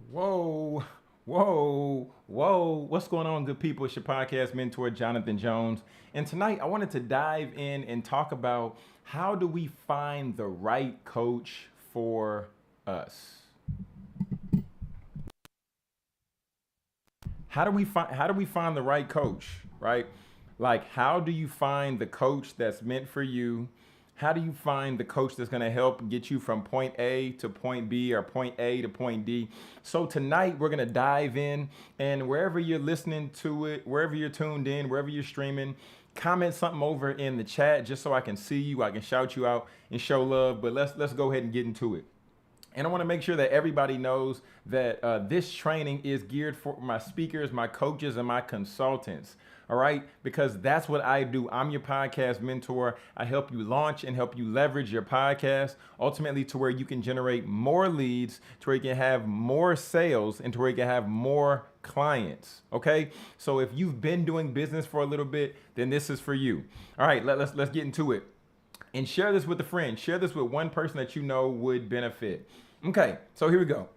Whoa, whoa. What's going on, good people? It's your podcast mentor, Jonathan Jones. And tonight I wanted to dive in and talk about how do we find the right coach for us? How do we find the right coach, right? Like how do you find the coach that's meant for you? How do you find the coach that's going to help get you from point A to point B or point A to point D? So tonight we're going to dive in, and wherever you're listening to it, wherever you're tuned in, wherever you're streaming, comment something over in the chat just so I can see you, I can shout you out and show love. But let's go ahead and get into it. And I want to make sure that everybody knows that this training is geared for my speakers, my coaches, and my consultants. All right, because that's what I do. I'm your podcast mentor. I help you launch and help you leverage your podcast ultimately to where you can generate more leads, to where you can have more sales, and to where you can have more clients. Okay, so if you've been doing business for a little bit, then this is for you. All right, let's get into it. And share this with a friend. Share this with one person that you know would benefit. Okay, so here we go.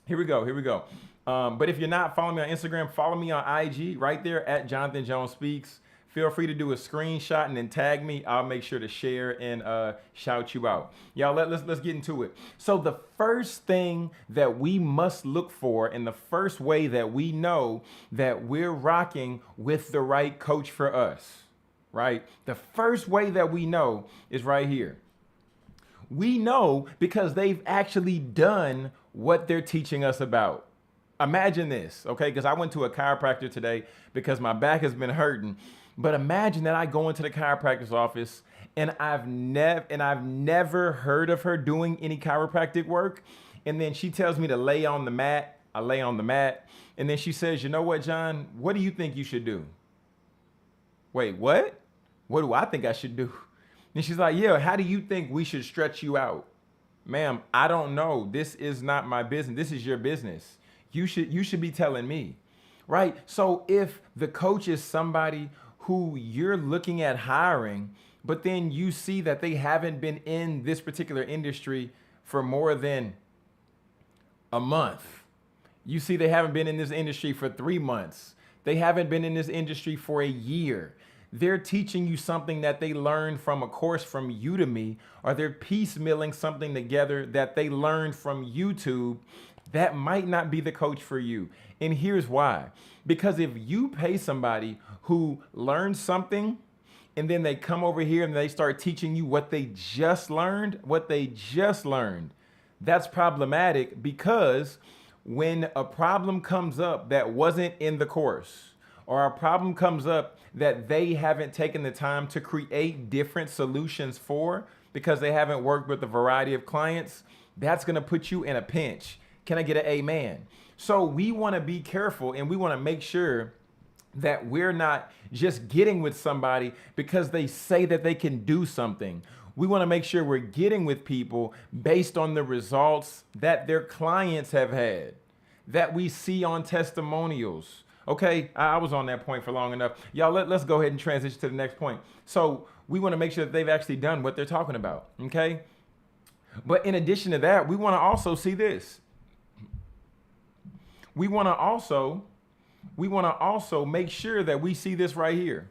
Here we go. But if you're not following me on Instagram, follow me on IG right there at Jonathan Jones Speaks. Feel free to do a screenshot and then tag me. I'll make sure to share and shout you out. Y'all, let's get into it. So the first thing that we must look for, and the first way that we know that we're rocking with the right coach for us, right? The first way that we know is right here. We know because they've actually done what they're teaching us about. Imagine this, okay? Because I went to a chiropractor today because my back has been hurting. But imagine that I go into the chiropractor's office and I've never heard of her doing any chiropractic work. And then she tells me to lay on the mat. I lay on the mat. And then she says, "You know what, John? What do you think you should do?" Wait, what? What do I think I should do? And she's like, "Yeah, how do you think we should stretch you out?" Ma'am, I don't know. This is not my business. This is your business. You should be telling me. Right? So if the coach is somebody who you're looking at hiring, but then you see that they haven't been in this particular industry for more than a month. You see they haven't been in this industry for 3 months. They haven't been in this industry for a year. They're teaching you something that they learned from a course from Udemy, or they're piecemealing something together that they learned from YouTube. That might not be the coach for you. And here's why. Because if you pay somebody who learned something and then they come over here and they start teaching you what they just learned, that's problematic because when a problem comes up that wasn't in the course, or a problem comes up that they haven't taken the time to create different solutions for because they haven't worked with a variety of clients, that's gonna put you in a pinch. Can I get an amen? So we wanna be careful and we wanna make sure that we're not just getting with somebody because they say that they can do something. We want to make sure we're getting with people based on the results that their clients have had, that we see on testimonials. Okay, I was on that point for long enough. Y'all, let's go ahead and transition to the next point. So we want to make sure that they've actually done what they're talking about. Okay, but in addition to that, we want to also see this. We want to also make sure that we see this right here.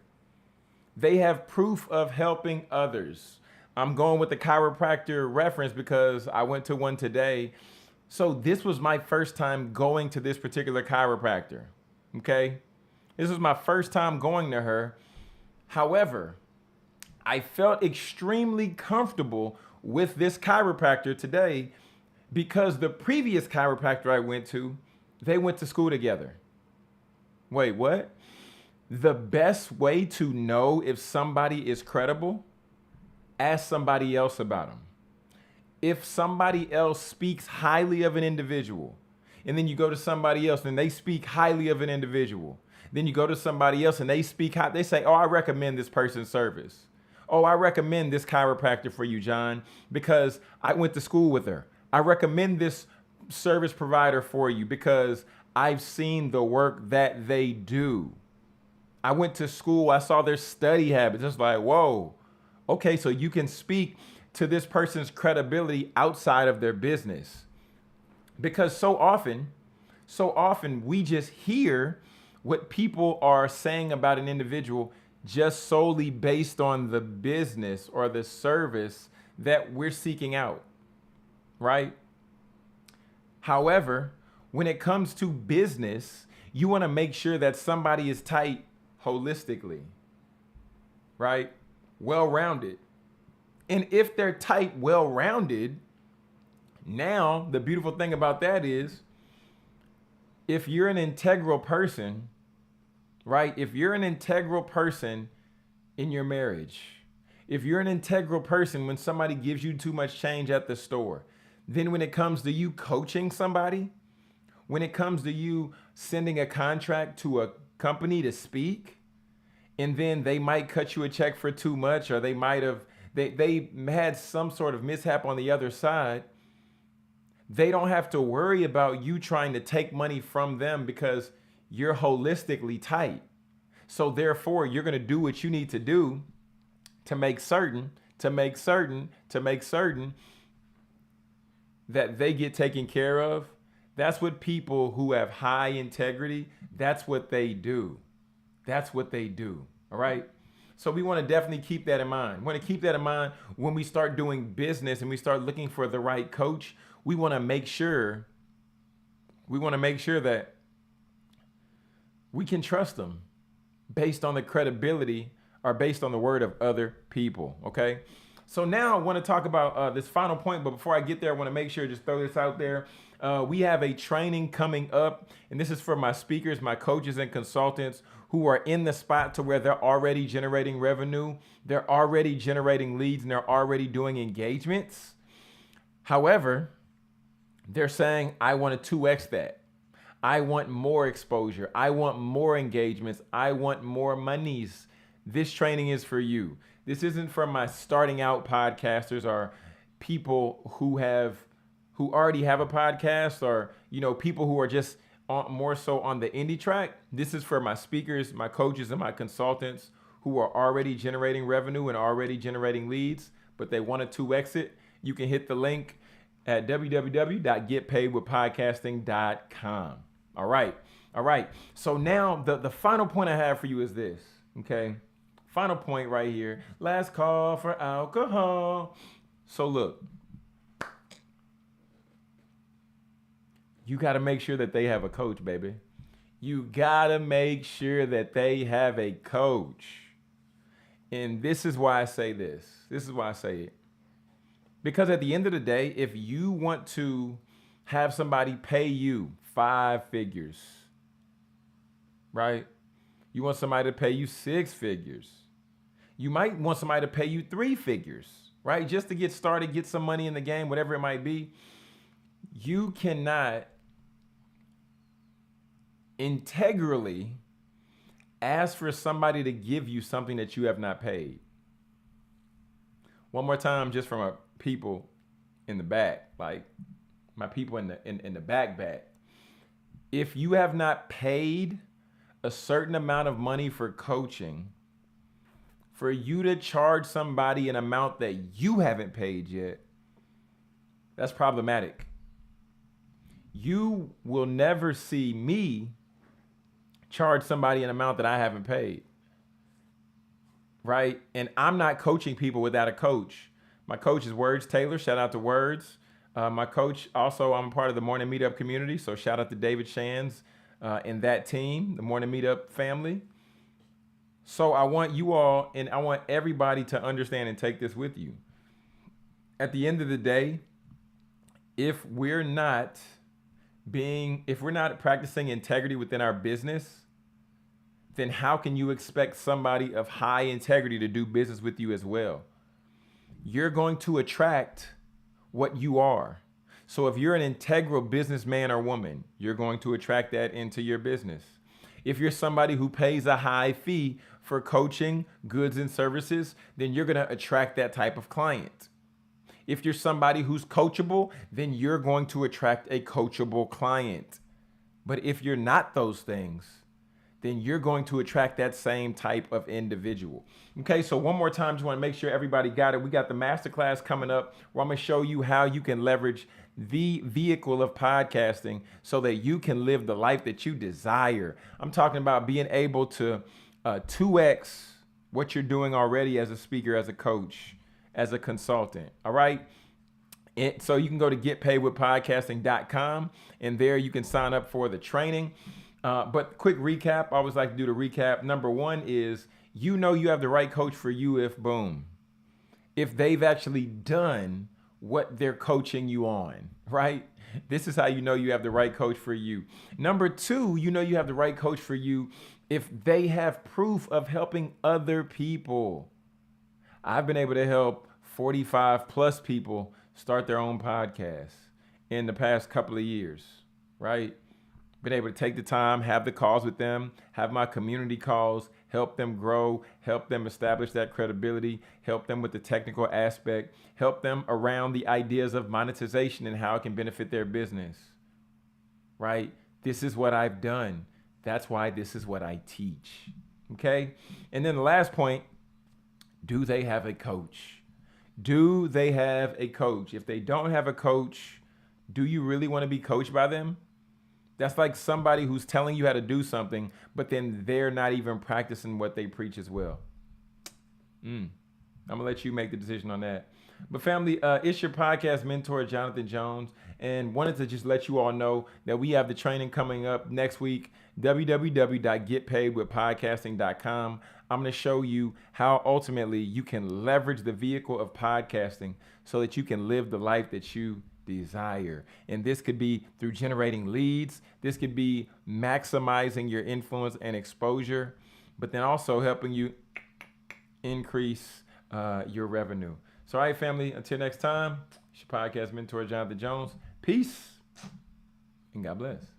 They have proof of helping others. I'm going with the chiropractor reference because I went to one today. So this was my first time going to this particular chiropractor. Okay. This was my first time going to her. However, I felt extremely comfortable with this chiropractor today because the previous chiropractor I went to, they went to school together. Wait, what? The best way to know if somebody is credible, ask somebody else about them. If somebody else speaks highly of an individual, and then you go to somebody else and they speak highly of an individual, then you go to somebody else and they speak high, they say, "Oh, I recommend this person's service. Oh, I recommend this chiropractor for you, John, because I went to school with her. I recommend this service provider for you because I've seen the work that they do. I went to school, I saw their study habits." It's like, whoa, okay, so you can speak to this person's credibility outside of their business. Because so often we just hear what people are saying about an individual just solely based on the business or the service that we're seeking out, right? However, when it comes to business, you want to make sure that somebody is tight holistically, right? Well-rounded. And if they're tight, well-rounded, now the beautiful thing about that is if you're an integral person, right? If you're an integral person in your marriage, if you're an integral person when somebody gives you too much change at the store, then when it comes to you coaching somebody, when it comes to you sending a contract to a company to speak, and then they might cut you a check for too much, or they might have, they had some sort of mishap on the other side, they don't have to worry about you trying to take money from them because you're holistically tight. So therefore, you're going to do what you need to do to make certain that they get taken care of. That's what people who have high integrity, that's what they do. That's what they do. All right. So we want to definitely keep that in mind. We want to keep that in mind when we start doing business and we start looking for the right coach. We want to make sure that we can trust them based on the credibility or based on the word of other people. Okay. So now I want to talk about this final point. But before I get there, I want to make sure, just throw this out there. We have a training coming up, and this is for my speakers, my coaches and consultants who are in the spot to where they're already generating revenue. They're already generating leads and they're already doing engagements. However, they're saying, I want to 2X that. I want more exposure. I want more engagements. I want more monies. This training is for you. This isn't for my starting out podcasters or people who already have a podcast, or, people who are just more so on the indie track. This is for my speakers, my coaches, and my consultants who are already generating revenue and already generating leads, but they want to 2X it. You can hit the link at www.getpaidwithpodcasting.com. All right. So now the final point I have for you is this, okay? Final point right here. Last call for alcohol. So look, you got to make sure that they have a coach, baby. You got to make sure that they have a coach. And this is why I say this. This is why I say it. Because at the end of the day, if you want to have somebody pay you 5 figures, right? You want somebody to pay you 6 figures. You might want somebody to pay you 3 figures, right? Just to get started, get some money in the game, whatever it might be. You cannot integrally ask for somebody to give you something that you have not paid. One more time, just from my people in the back, like my people in the back. If you have not paid a certain amount of money for coaching, for you to charge somebody an amount that you haven't paid yet, that's problematic. You will never see me charge somebody an amount that I haven't paid, right? And I'm not coaching people without a coach. My coach is Words Taylor. Shout out to Words. My coach, also, I'm a part of the Morning Meetup community. So shout out to David Shands and that team, the Morning Meetup family. So I want you all, and I want everybody to understand and take this with you. At the end of the day, if we're not practicing integrity within our business, then how can you expect somebody of high integrity to do business with you as well? You're going to attract what you are. So if you're an integral businessman or woman, you're going to attract that into your business. If you're somebody who pays a high fee for coaching, goods, and services, then you're going to attract that type of client. If you're somebody who's coachable, then you're going to attract a coachable client. But if you're not those things, then you're going to attract that same type of individual. Okay, so one more time, just want to make sure everybody got it. We got the masterclass coming up where I'm going to show you how you can leverage the vehicle of podcasting so that you can live the life that you desire. I'm talking about being able to 2x what you're doing already as a speaker, as a coach, as a consultant. All right. So you can go to getpaidwithpodcasting.com, and there you can sign up for the training. But quick recap, I always like to do the recap. Number one is, you know you have the right coach for you if boom, if they've actually done what they're coaching you on, right? This is how you know you have the right coach for you. Number two, you know you have the right coach for you if they have proof of helping other people. I've been able to help 45 plus people start their own podcast in the past couple of years, right? Been able to take the time, have the calls with them, have my community calls, help them grow, help them establish that credibility, help them with the technical aspect, help them around the ideas of monetization and how it can benefit their business, right? This is what I've done. That's why this is what I teach, okay? And then the last point, do they have a coach? Do they have a coach? If they don't have a coach, do you really want to be coached by them? That's like somebody who's telling you how to do something, but then they're not even practicing what they preach as well. I'm going to let you make the decision on that. But family, it's your podcast mentor, Jonathan Jones, and wanted to just let you all know that we have the training coming up next week, www.getpaidwithpodcasting.com. I'm going to show you how ultimately you can leverage the vehicle of podcasting so that you can live the life that you desire. And this could be through generating leads. This could be maximizing your influence and exposure, but then also helping you increase your revenue. So, all right, family, until next time, it's your podcast mentor, Jonathan Jones. Peace and God bless.